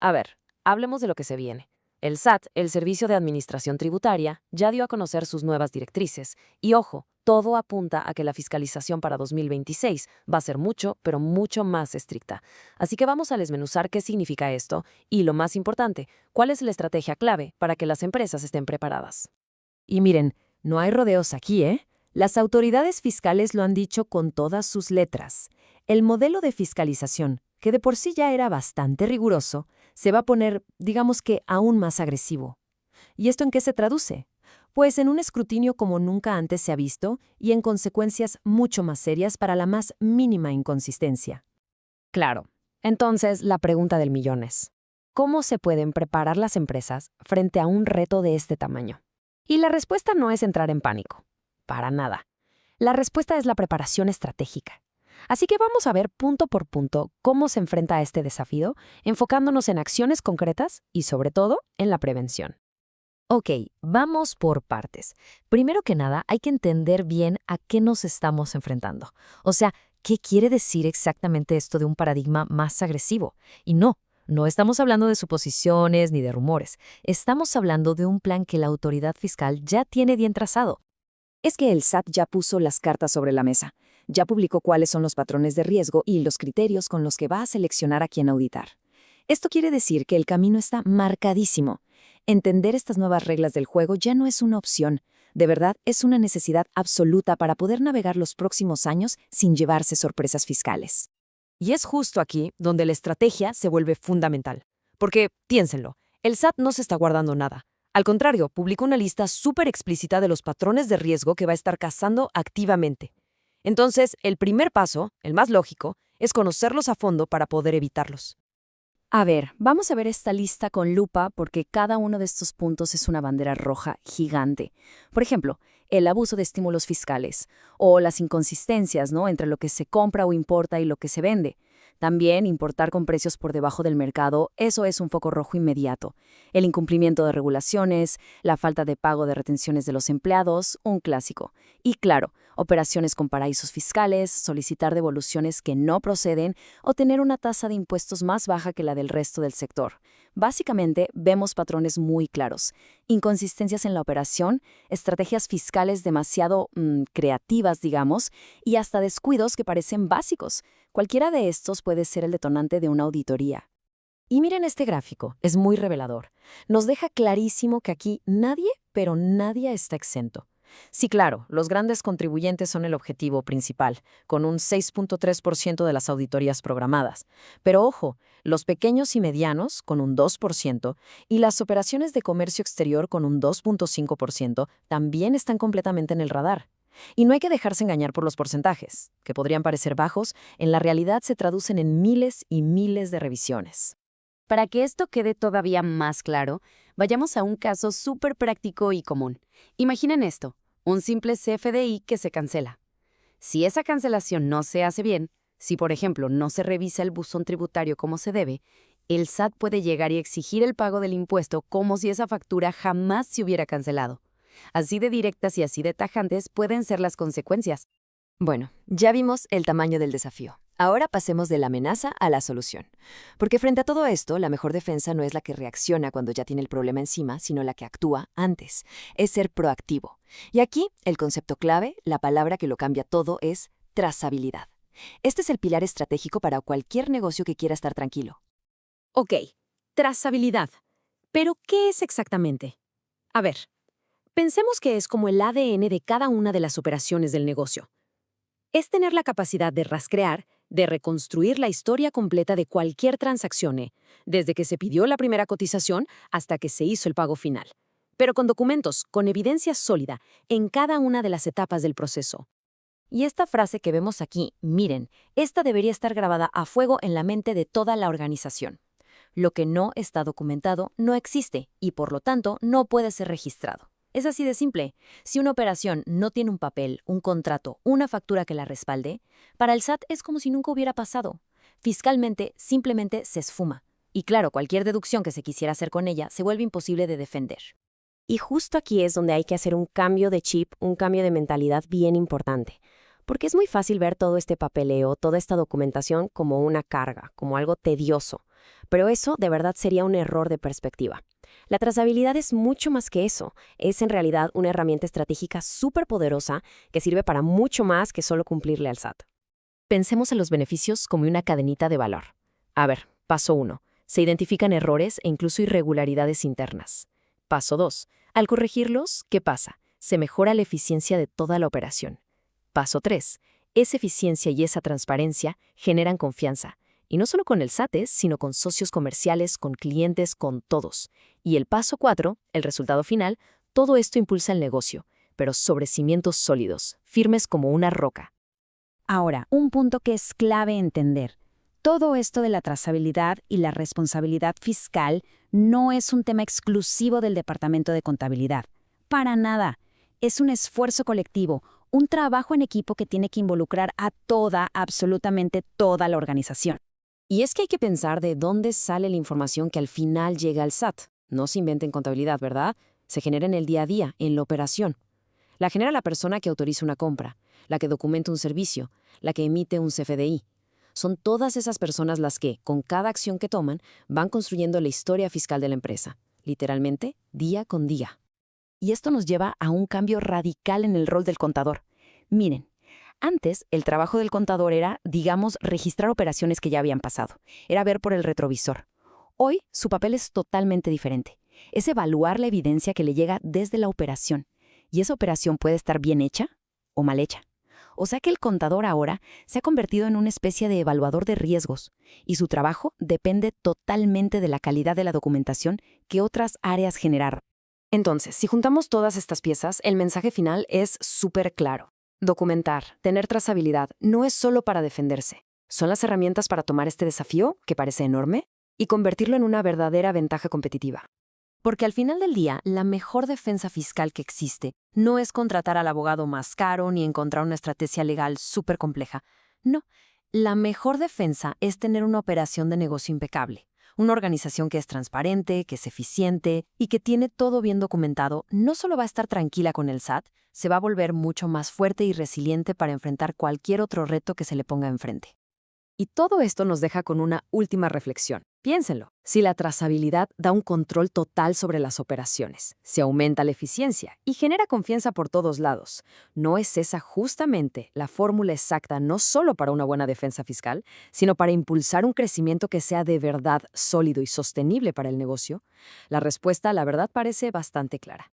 A ver, hablemos de lo que se viene. El SAT, el Servicio de Administración Tributaria, ya dio a conocer sus nuevas directrices. Y ojo, todo apunta a que la fiscalización para 2026 va a ser mucho, pero mucho más estricta. Así que vamos a desmenuzar qué significa esto y, lo más importante, cuál es la estrategia clave para que las empresas estén preparadas. Y miren, no hay rodeos aquí, ¿eh? Las autoridades fiscales lo han dicho con todas sus letras. El modelo de fiscalización, que de por sí ya era bastante riguroso, se va a poner, digamos que, aún más agresivo. ¿Y esto en qué se traduce? Pues en un escrutinio como nunca antes se ha visto y en consecuencias mucho más serias para la más mínima inconsistencia. Claro. Entonces, la pregunta del millón es, ¿cómo se pueden preparar las empresas frente a un reto de este tamaño? Y la respuesta no es entrar en pánico. Para nada. La respuesta es la preparación estratégica. Así que vamos a ver punto por punto cómo se enfrenta a este desafío, enfocándonos en acciones concretas y, sobre todo, en la prevención. Ok, vamos por partes. Primero que nada, hay que entender bien a qué nos estamos enfrentando. O sea, ¿qué quiere decir exactamente esto de un paradigma más agresivo? Y no estamos hablando de suposiciones ni de rumores. Estamos hablando de un plan que la autoridad fiscal ya tiene bien trazado. Es que el SAT ya puso las cartas sobre la mesa, ya publicó cuáles son los patrones de riesgo y los criterios con los que va a seleccionar a quién auditar. Esto quiere decir que el camino está marcadísimo. Entender estas nuevas reglas del juego ya no es una opción, de verdad es una necesidad absoluta para poder navegar los próximos años sin llevarse sorpresas fiscales. Y es justo aquí donde la estrategia se vuelve fundamental. Porque, piénsenlo, el SAT no se está guardando nada. Al contrario, publicó una lista súper explícita de los patrones de riesgo que va a estar cazando activamente. Entonces, el primer paso, el más lógico, es conocerlos a fondo para poder evitarlos. A ver, vamos a ver esta lista con lupa porque cada uno de estos puntos es una bandera roja gigante. Por ejemplo, el abuso de estímulos fiscales o las inconsistencias, ¿no?, entre lo que se compra o importa y lo que se vende. También importar con precios por debajo del mercado, eso es un foco rojo inmediato. El incumplimiento de regulaciones, la falta de pago de retenciones de los empleados, un clásico. Y claro, operaciones con paraísos fiscales, solicitar devoluciones que no proceden o tener una tasa de impuestos más baja que la del resto del sector. Básicamente, vemos patrones muy claros. Inconsistencias en la operación, estrategias fiscales demasiado creativas, digamos, y hasta descuidos que parecen básicos. Cualquiera de estos puede ser el detonante de una auditoría. Y miren este gráfico, es muy revelador. Nos deja clarísimo que aquí nadie, pero nadie está exento. Sí, claro, los grandes contribuyentes son el objetivo principal, con un 6.3% de las auditorías programadas. Pero ojo, los pequeños y medianos, con un 2%, y las operaciones de comercio exterior, con un 2.5%, también están completamente en el radar. Y no hay que dejarse engañar por los porcentajes, que podrían parecer bajos, en la realidad se traducen en miles y miles de revisiones. Para que esto quede todavía más claro, vayamos a un caso súper práctico y común. Imaginen esto, un simple CFDI que se cancela. Si esa cancelación no se hace bien, si por ejemplo no se revisa el buzón tributario como se debe, el SAT puede llegar y exigir el pago del impuesto como si esa factura jamás se hubiera cancelado. Así de directas y así de tajantes pueden ser las consecuencias. Bueno, ya vimos el tamaño del desafío. Ahora pasemos de la amenaza a la solución. Porque frente a todo esto, la mejor defensa no es la que reacciona cuando ya tiene el problema encima, sino la que actúa antes. Es ser proactivo. Y aquí, el concepto clave, la palabra que lo cambia todo, es trazabilidad. Este es el pilar estratégico para cualquier negocio que quiera estar tranquilo. Ok, trazabilidad. ¿Pero qué es exactamente? A ver, pensemos que es como el ADN de cada una de las operaciones del negocio. Es tener la capacidad de rastrear, de reconstruir la historia completa de cualquier transacción, desde que se pidió la primera cotización hasta que se hizo el pago final, pero con documentos, con evidencia sólida, en cada una de las etapas del proceso. Y esta frase que vemos aquí, miren, esta debería estar grabada a fuego en la mente de toda la organización. Lo que no está documentado no existe y por lo tanto no puede ser registrado. Es así de simple. Si una operación no tiene un papel, un contrato, una factura que la respalde, para el SAT es como si nunca hubiera pasado. Fiscalmente, simplemente se esfuma. Y claro, cualquier deducción que se quisiera hacer con ella se vuelve imposible de defender. Y justo aquí es donde hay que hacer un cambio de chip, un cambio de mentalidad bien importante. Porque es muy fácil ver todo este papeleo, toda esta documentación como una carga, como algo tedioso. Pero eso de verdad sería un error de perspectiva. La trazabilidad es mucho más que eso. Es en realidad una herramienta estratégica súper poderosa que sirve para mucho más que solo cumplirle al SAT. Pensemos en los beneficios como una cadenita de valor. A ver, paso 1. Se identifican errores e incluso irregularidades internas. Paso 2. Al corregirlos, ¿qué pasa? Se mejora la eficiencia de toda la operación. Paso 3. Esa eficiencia y esa transparencia generan confianza. Y no solo con el SAT, sino con socios comerciales, con clientes, con todos. Y el paso 4, el resultado final, todo esto impulsa el negocio, pero sobre cimientos sólidos, firmes como una roca. Ahora, un punto que es clave entender. Todo esto de la trazabilidad y la responsabilidad fiscal no es un tema exclusivo del Departamento de Contabilidad. Para nada. Es un esfuerzo colectivo, un trabajo en equipo que tiene que involucrar a absolutamente toda la organización. Y es que hay que pensar de dónde sale la información que al final llega al SAT. No se inventa en contabilidad, ¿verdad? Se genera en el día a día, en la operación. La genera la persona que autoriza una compra, la que documenta un servicio, la que emite un CFDI. Son todas esas personas las que, con cada acción que toman, van construyendo la historia fiscal de la empresa, literalmente, día con día. Y esto nos lleva a un cambio radical en el rol del contador. Miren, antes el trabajo del contador era, digamos, registrar operaciones que ya habían pasado. Era ver por el retrovisor. Hoy su papel es totalmente diferente. Es evaluar la evidencia que le llega desde la operación. Y esa operación puede estar bien hecha o mal hecha. O sea que el contador ahora se ha convertido en una especie de evaluador de riesgos, y su trabajo depende totalmente de la calidad de la documentación que otras áreas generaron. Entonces, si juntamos todas estas piezas, el mensaje final es súper claro. Documentar, tener trazabilidad, no es solo para defenderse. Son las herramientas para tomar este desafío, que parece enorme, y convertirlo en una verdadera ventaja competitiva. Porque al final del día, la mejor defensa fiscal que existe no es contratar al abogado más caro ni encontrar una estrategia legal súper compleja. No, la mejor defensa es tener una operación de negocio impecable. Una organización que es transparente, que es eficiente y que tiene todo bien documentado, no solo va a estar tranquila con el SAT, se va a volver mucho más fuerte y resiliente para enfrentar cualquier otro reto que se le ponga enfrente. Y todo esto nos deja con una última reflexión. Piénsenlo. Si la trazabilidad da un control total sobre las operaciones, se aumenta la eficiencia y genera confianza por todos lados, ¿no es esa justamente la fórmula exacta no solo para una buena defensa fiscal, sino para impulsar un crecimiento que sea de verdad sólido y sostenible para el negocio? La respuesta, la verdad, parece bastante clara.